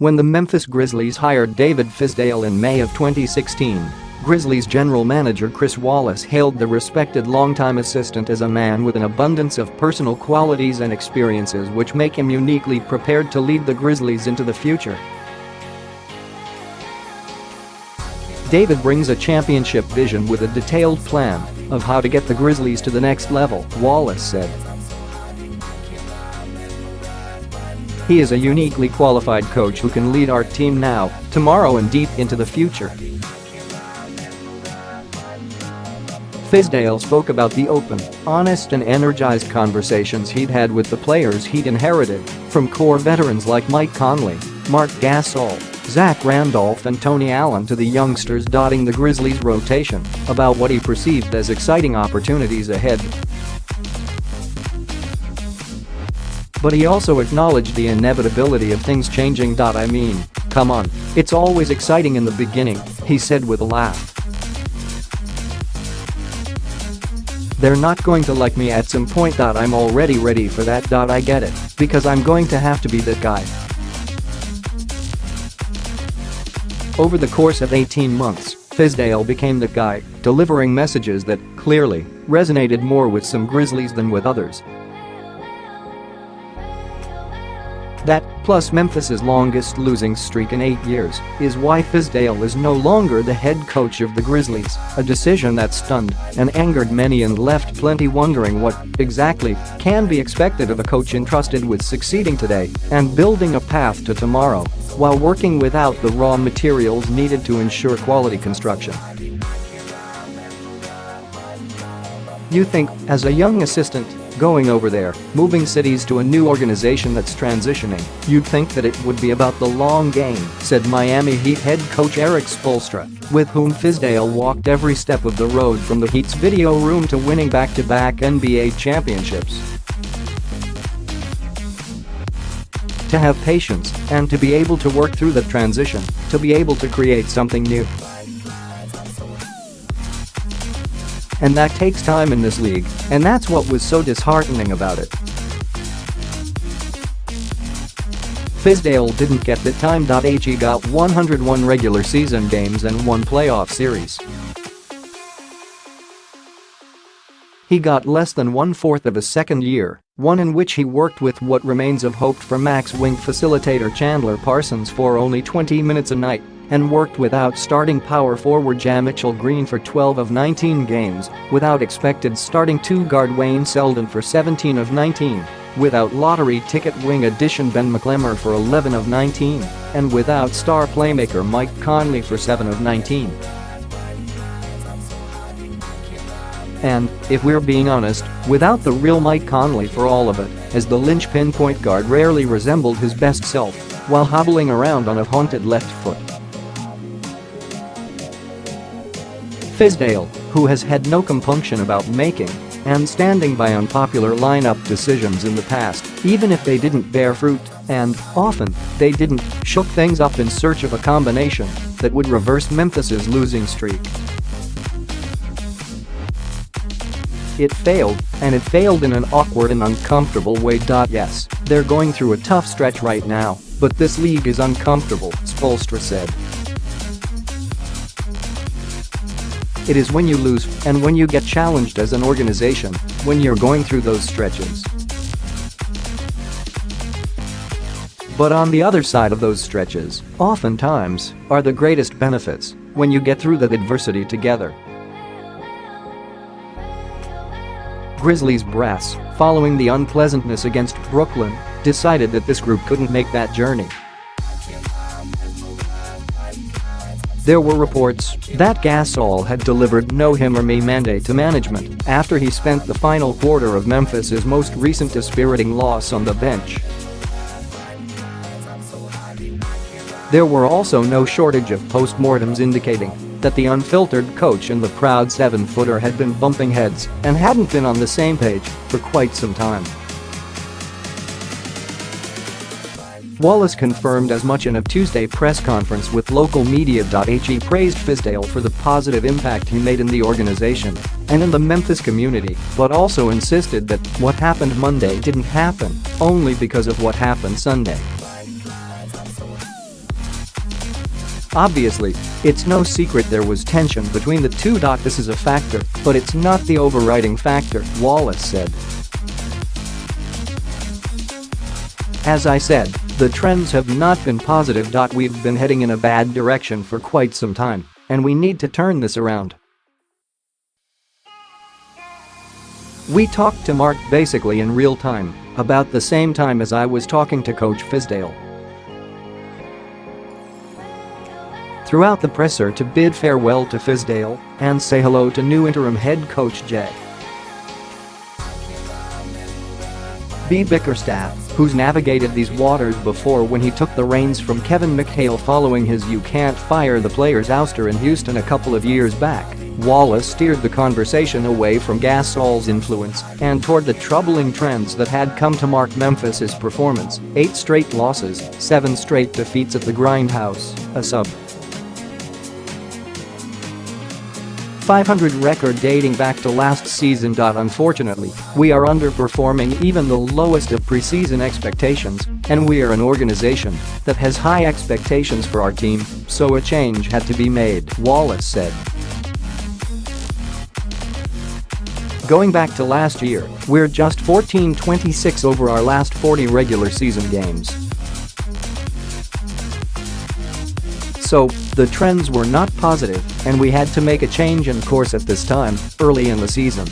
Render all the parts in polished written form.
when the Memphis Grizzlies hired David Fizdale in May of 2016. Grizzlies general manager Chris Wallace hailed the respected longtime assistant as a man with an abundance of personal qualities and experiences which make him uniquely prepared to lead the Grizzlies into the future. David brings a championship vision with a detailed plan of how to get the Grizzlies to the next level, Wallace said. He is a uniquely qualified coach who can lead our team now, tomorrow and deep into the future. Fizdale spoke about the open, honest and energized conversations he'd had with the players he'd inherited from core veterans like Mike Conley, Marc Gasol, Randolph and Tony Allen to the youngsters dotting the Grizzlies' rotation about what he perceived as exciting opportunities ahead. But he also acknowledged the inevitability of things changing. I mean, come on, it's always exciting in the beginning, he said with a laugh. They're not going to like me at some point. I'm already ready for that. I get it, because I'm going to have to be that guy. Over the course of 18 months, Fizdale became the guy, delivering messages that, clearly, resonated more with some Grizzlies than with others. That, plus Memphis's longest losing streak in 8 years, is why Fizdale is no longer the head coach of the Grizzlies, a decision that stunned and angered many and left plenty wondering what, exactly, can be expected of a coach entrusted with succeeding today and building a path to tomorrow, while working without the raw materials needed to ensure quality construction. You think, as a young assistant, going over there, moving cities to a new organization that's transitioning, you'd think that it would be about the long game, said Miami Heat head coach Erik Spoelstra, with whom Fizdale walked every step of the road from the Heat's video room to winning back-to-back NBA championships. To have patience and to be able to work through the transition, to be able to create something new. And that takes time in this league, and that's what was so disheartening about it. Fizdale didn't get the time.He. He got 101 regular season games and 1 playoff series. He got less than 1/4 of a second year, one in which he worked with what remains of hope for max wing facilitator Chandler Parsons for only 20 minutes a night, and worked without starting power forward JaMychal Green for 12 of 19 games, without expected starting 2-guard Wayne Selden for 17 of 19, without lottery ticket wing addition Ben McLemore for 11 of 19, and without star playmaker Mike Conley for 7 of 19. And, if we're being honest, without the real Mike Conley for all of it, as the linchpin point guard rarely resembled his best self while hobbling around on a haunted left foot. Fizdale, who has had no compunction about making and standing by unpopular lineup decisions in the past, even if they didn't bear fruit, and, often, they didn't, shook things up in search of a combination that would reverse Memphis's losing streak. It failed, and it failed in an awkward and uncomfortable way. Yes, they're going through a tough stretch right now, but this league is uncomfortable, Spoelstra said. It is when you lose and when you get challenged as an organization, when you're going through those stretches. But on the other side of those stretches, oftentimes, are the greatest benefits, when you get through that adversity together. Grizzlies brass, following the unpleasantness against Brooklyn, decided that this group couldn't make that journey. There were reports that Gasol had delivered no him or me mandate to management after he spent the final quarter of Memphis's most recent dispiriting loss on the bench. There were also no shortage of postmortems indicating that the unfiltered coach and the proud 7-footer had been bumping heads and hadn't been on the same page for quite some time. Wallace confirmed as much in a Tuesday press conference with local media. He praised Fizdale for the positive impact he made in the organization and in the Memphis community, but also insisted that what happened Monday didn't happen only because of what happened Sunday. Obviously, it's no secret there was tension between the two. This is a factor, but it's not the overriding factor, Wallace said. As I said, the trends have not been positive. We've been heading in a bad direction for quite some time, and we need to turn this around. We talked to Marc basically in real time, about the same time as I was talking to Coach Fizdale. Throughout the presser to bid farewell to Fizdale and say hello to new interim head coach J.B. Bickerstaff, who's navigated these waters before when he took the reins from Kevin McHale following his "you can't fire the players" ouster in Houston a couple of years back. Wallace steered the conversation away from Gasol's influence and toward the troubling trends that had come to mark Memphis's performance: 8 straight losses, 7 straight defeats at the grindhouse, a sub-500 record dating back to last season. Unfortunately, we are underperforming even the lowest of preseason expectations, and we are an organization that has high expectations for our team, so a change had to be made, Wallace said. Going back to last year, we're just 14-26 over our last 40 regular season games. So, the trends were not positive, and we had to make a change in course at this time, early in the season.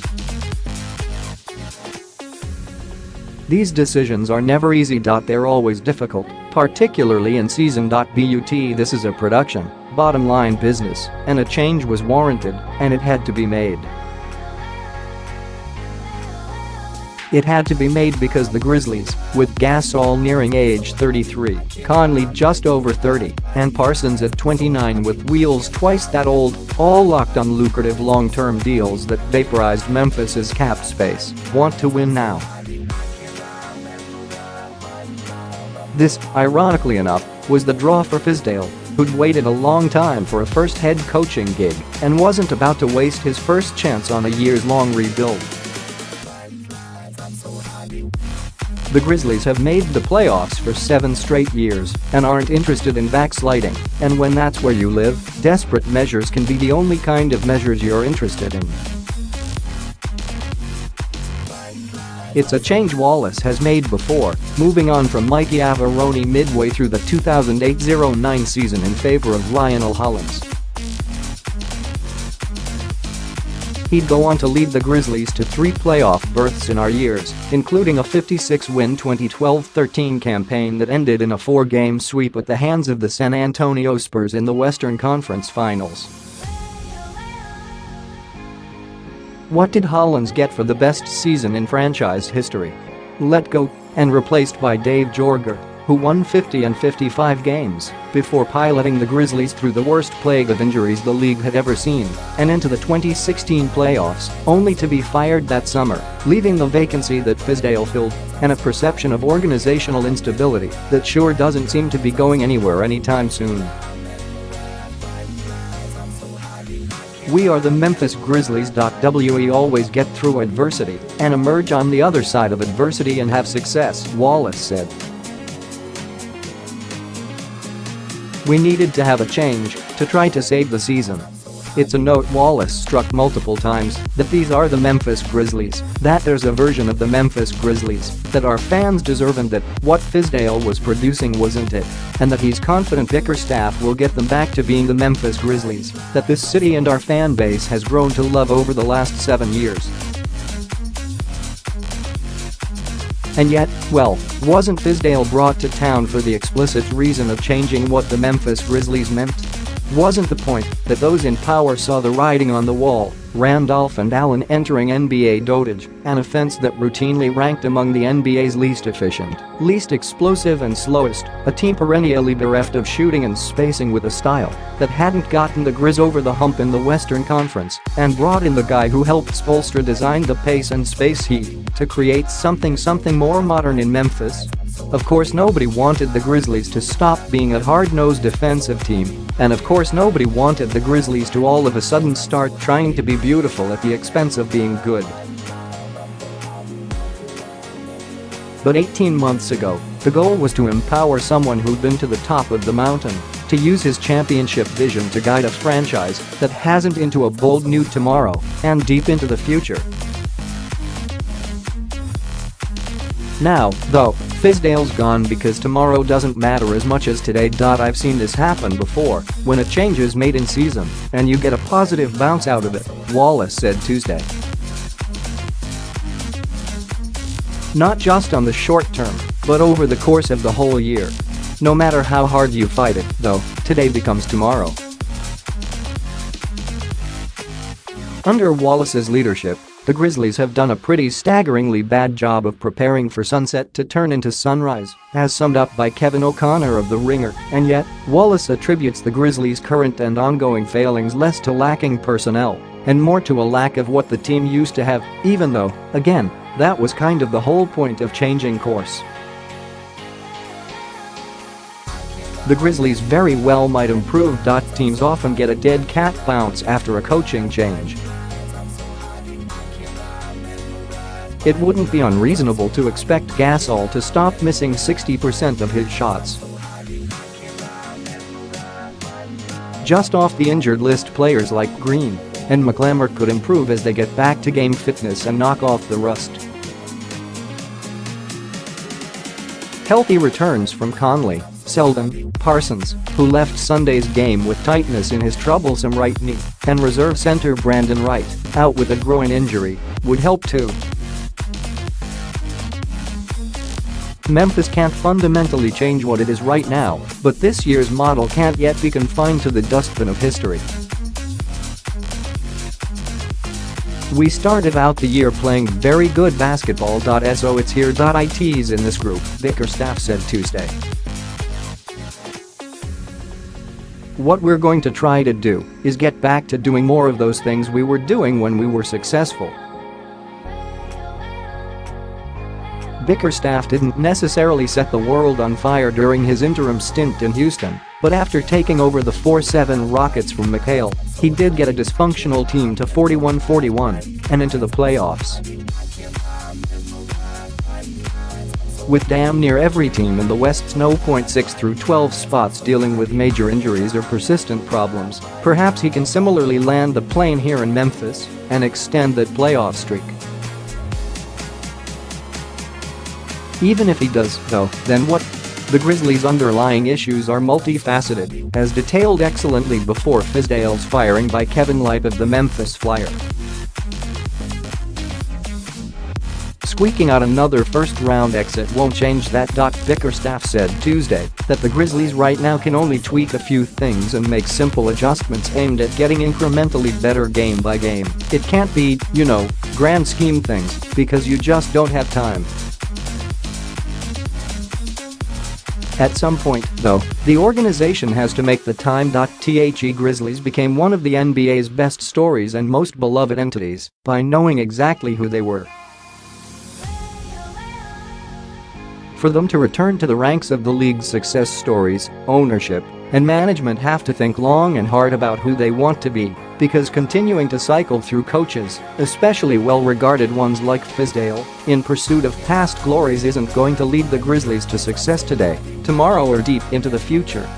These decisions are never easy. They're always difficult, particularly in season. But this is a production, bottom line business, and a change was warranted, and it had to be made. It had to be made because the Grizzlies, with Gasol nearing age 33, Conley just over 30, and Parsons at 29 with wheels twice that old, all locked on lucrative long-term deals that vaporized Memphis's cap space, want to win now. This, ironically enough, was the draw for Fizdale, who'd waited a long time for a first head coaching gig and wasn't about to waste his first chance on a years-long rebuild. The Grizzlies have made the playoffs for 7 straight years and aren't interested in backsliding, and when that's where you live, desperate measures can be the only kind of measures you're interested in. It's a change Wallace has made before, moving on from Mikey Averoni midway through the 2008-09 season in favor of Lionel Hollins. He'd go on to lead the Grizzlies to 3 playoff berths in our years, including a 56-win 2012-13 campaign that ended in a 4-game sweep at the hands of the San Antonio Spurs in the Western Conference Finals. What did Hollins get for the best season in franchise history? Let go, and replaced by Dave Jorger, who won 50 and 55 games before piloting the Grizzlies through the worst plague of injuries the league had ever seen and into the 2016 playoffs, only to be fired that summer, leaving the vacancy that Fizdale filled and a perception of organizational instability that sure doesn't seem to be going anywhere anytime soon. We are the Memphis Grizzlies. We always get through adversity and emerge on the other side of adversity and have success, Wallace said. We needed to have a change to try to save the season. It's a note Wallace struck multiple times that these are the Memphis Grizzlies, that there's a version of the Memphis Grizzlies that our fans deserve and that what Fizdale was producing wasn't it, and that he's confident Bickerstaff will get them back to being the Memphis Grizzlies that this city and our fan base has grown to love over the last 7 years. And yet, well, wasn't Fizdale brought to town for the explicit reason of changing what the Memphis Grizzlies meant? Wasn't the point that those in power saw the writing on the wall, Randolph and Allen entering NBA dotage, an offense that routinely ranked among the NBA's least efficient, least explosive and slowest, a team perennially bereft of shooting and spacing with a style that hadn't gotten the Grizz over the hump in the Western Conference, and brought in the guy who helped Spoelstra design the pace and space he to create something more modern in Memphis? Of course nobody wanted the Grizzlies to stop being a hard-nosed defensive team, and of course nobody wanted the Grizzlies to all of a sudden start trying to be beautiful at the expense of being good. But 18 months ago, the goal was to empower someone who'd been to the top of the mountain to use his championship vision to guide a franchise that hasn't into a bold new tomorrow and deep into the future. Now, though, Fizdale's gone because tomorrow doesn't matter as much as today. I've seen this happen before, when a change is made in season, and you get a positive bounce out of it, Wallace said Tuesday. Not just on the short term, but over the course of the whole year. No matter how hard you fight it, though, today becomes tomorrow. Under Wallace's leadership, the Grizzlies have done a pretty staggeringly bad job of preparing for sunset to turn into sunrise, as summed up by Kevin O'Connor of The Ringer, and yet, Wallace attributes the Grizzlies' current and ongoing failings less to lacking personnel and more to a lack of what the team used to have, even though, again, that was kind of the whole point of changing course. The Grizzlies very well might improve. Teams often get a dead cat bounce after a coaching change. It wouldn't be unreasonable to expect Gasol to stop missing 60% of his shots. Just off the injured list, players like Green and McLemore could improve as they get back to game fitness and knock off the rust. Healthy returns from Conley, Selden, Parsons, who left Sunday's game with tightness in his troublesome right knee, and reserve center Brandon Wright, out with a groin injury, would help too. Memphis can't fundamentally change what it is right now, but this year's model can't yet be confined to the dustbin of history. We started out the year playing very good basketball. So it's here.It's in this group, Bickerstaff said Tuesday. What we're going to try to do is get back to doing more of those things we were doing when we were successful. Bickerstaff didn't necessarily set the world on fire during his interim stint in Houston, but after taking over the 4-7 Rockets from McHale, he did get a dysfunctional team to 41-41 and into the playoffs. With damn near every team in the West's 6 through 12 spots dealing with major injuries or persistent problems, perhaps he can similarly land the plane here in Memphis and extend that playoff streak. Even if he does, though, then what? The Grizzlies' underlying issues are multifaceted, as detailed excellently before Fizdale's firing by Kevin Lipe of the Memphis Flyer. Squeaking out another first-round exit won't change that. Bickerstaff said Tuesday that the Grizzlies right now can only tweak a few things and make simple adjustments aimed at getting incrementally better game by game. It can't be, grand scheme things, because you just don't have time. At some point, though, the organization has to make the time.The Grizzlies became one of the NBA's best stories and most beloved entities by knowing exactly who they were. For them to return to the ranks of the league's success stories, ownership and management have to think long and hard about who they want to be, because continuing to cycle through coaches, especially well-regarded ones like Fizdale, in pursuit of past glories isn't going to lead the Grizzlies to success today, tomorrow or deep into the future.